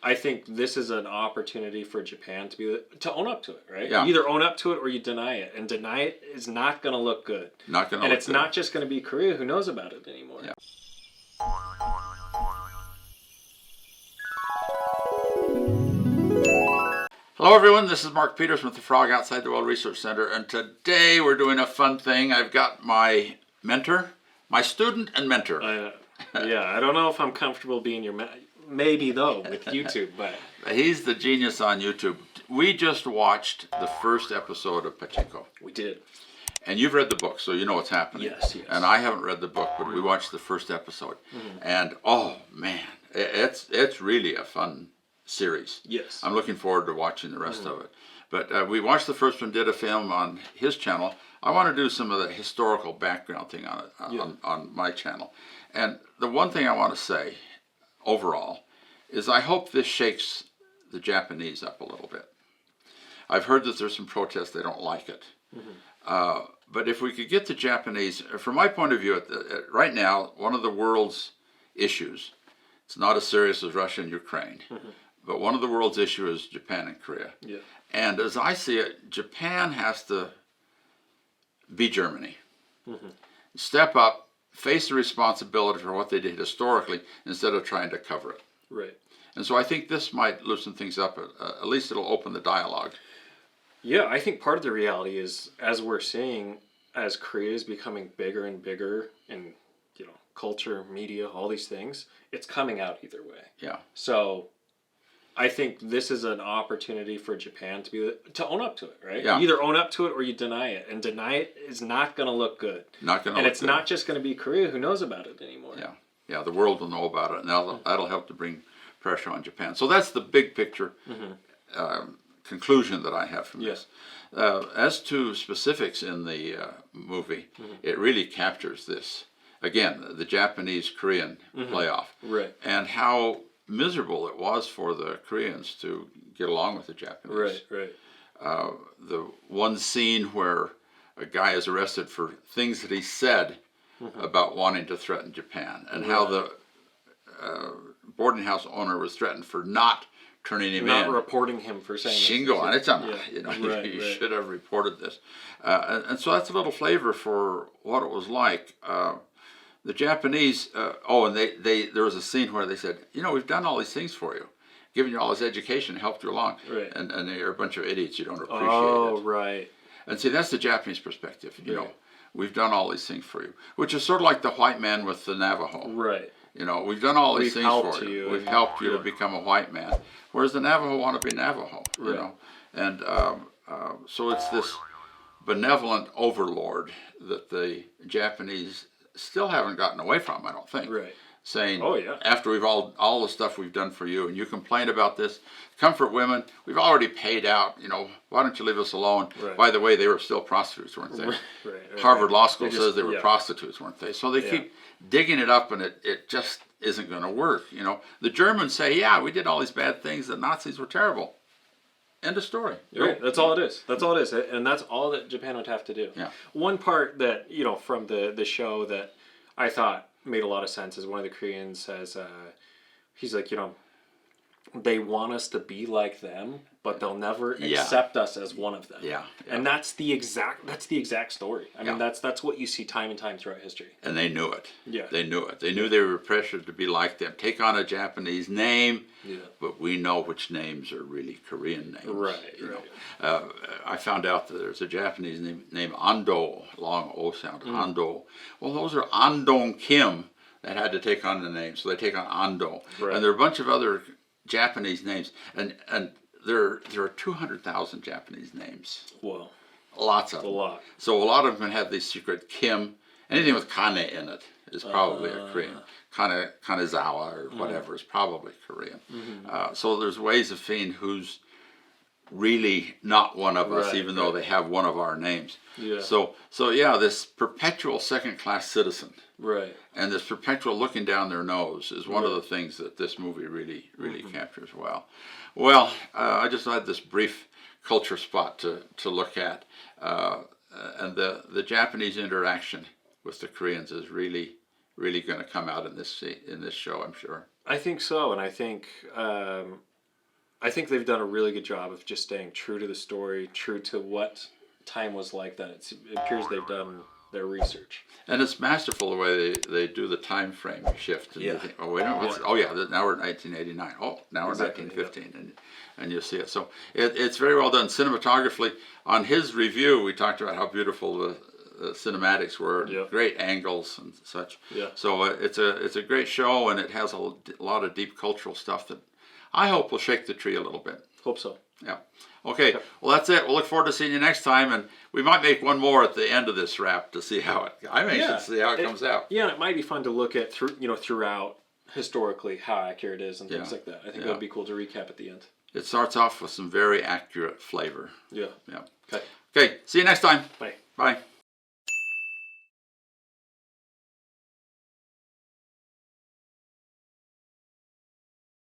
I think this is an opportunity for Japan to own up to it, right? Yeah. You either own up to it or you deny it, and deny it is not going to look good. Not going to. And it's not just going to be Korea who knows about it anymore. Yeah. Hello everyone, this is Mark Peters with the Frog Outside the World Research Center, and today we're doing a fun thing. I've got my mentor, my student and mentor. Yeah, I don't know if I'm comfortable being your maybe though with YouTube, but he's the genius on YouTube. We just watched the first episode of Pachinko. We did. And you've read the book, so you know what's happening. Yes. And I haven't read the book, but we watched the first episode. And oh man, it's really a fun series. Yes. I'm looking forward to watching the rest of it. But we watched the first one, did a film on his channel. I want to do some of the historical background thing on it, on my channel. And the one thing I want to say overall is I hope this shakes the Japanese up a little bit. I've heard that there's some protests, they don't like it. But if we could get the Japanese, from my point of view, right now, one of the world's issues, it's not as serious as Russia and Ukraine, but one of the world's issues is Japan and Korea. Yeah. And as I see it, Japan has to be Germany. Step up, face the responsibility for what they did historically instead of trying to cover it. Right. And so I think this might loosen things up. At least it'll open the dialogue. Yeah, I think part of the reality is, as we're seeing, as Korea is becoming bigger and bigger in, culture, media, all these things, it's coming out either way. Yeah. So I think this is an opportunity for Japan to own up to it, right? Yeah. You either own up to it or you deny it, and deny it is not going to look good. Not going to. And it's not just going to be Korea who knows about it anymore. Yeah. Yeah. The world will know about it, and that'll help to bring pressure on Japan. So that's the big picture conclusion that I have from this. As to specifics in the movie, it really captures this. Again, the Japanese-Korean playoff. Right. And how miserable it was for the Koreans to get along with the Japanese. Right. The one scene where a guy is arrested for things that he said about wanting to threaten Japan, and how the boarding house owner was threatened for not turning him in. Not reporting him for saying Shingo, and it's on. Yeah. You should have reported this. And so that's a little flavor for what it was like. The Japanese, and there was a scene where they said, we've done all these things for you, given you all this education, helped you along, right. and you're a bunch of idiots, you don't appreciate it. Oh, right. And see, that's the Japanese perspective, we've done all these things for you, which is sort of like the white man with the Navajo. Right. We've done all these things for you. We've helped you to Yeah. become a white man, whereas the Navajo want to be Navajo, Right. And so it's this benevolent overlord that the Japanese still haven't gotten away from, I don't think. Right. Saying, Oh, yeah. after we've all the stuff we've done for you, and you complain about this, comfort women, we've already paid out, why don't you leave us alone? Right. By the way, they were still prostitutes, weren't they? Right. Harvard Law School They says just- they were prostitutes, weren't they? So they keep digging it up, and it just isn't going to work, The Germans say, yeah, we did all these bad things, the Nazis were terrible. End of story. Right. That's all it is. That's all it is. And that's all that Japan would have to do. Yeah. One part that, from the show that I thought made a lot of sense is one of the Koreans says, he's like, they want us to be like them, but they'll never accept us as one of them. Yeah. And that's the exact story. I mean, that's what you see time and time throughout history. And they knew it. Yeah. They knew it. They knew they were pressured to be like them. Take on a Japanese name, but we know which names are really Korean names. Right. I found out that there's a Japanese name named Ando, long O sound, Ando. Well, those are Andong Kim that had to take on the name, so they take on Ando. Right. And there are a bunch of other Japanese names, and there are 200,000 Japanese names. Whoa. Lots of them. A lot. So a lot of them have these secret Kim. Anything with Kane in it is probably a Korean. Kanezawa or whatever is probably Korean. So there's ways of seeing who's really not one of us, even though they have one of our names. Yeah. So this perpetual second-class citizen. Right. And this perpetual looking down their nose is one of the things that this movie really captures well. Well, I just had this brief culture spot to look at, and the Japanese interaction with the Koreans is really going to come out in this show, I'm sure. I think so, and I think I think they've done a really good job of just staying true to the story, true to what time was like then. It appears they've done their research. And it's masterful the way they do the time frame shift. And Yeah. you think, oh, wait a minute. Oh, yeah, now we're in 1989. Oh, now we're Exactly, in 1915. And you see it. So it's very well done. Cinematographically, on his review, we talked about how beautiful the cinematics were, Yep. great angles and such. Yeah. So it's a great show, and it has a lot of deep cultural stuff that I hope will shake the tree a little bit. Hope so. Yeah. Okay. Well, that's it. We'll look forward to seeing you next time, and we might make one more at the end of this wrap to see how it. I'm anxious to see how it comes out. Yeah, and it might be fun to look at throughout historically how accurate it is and things Yeah. like that. I think that would be cool to recap at the end. It starts off with some very accurate flavor. Yeah. Yeah. Okay. Okay. See you next time. Bye. Bye.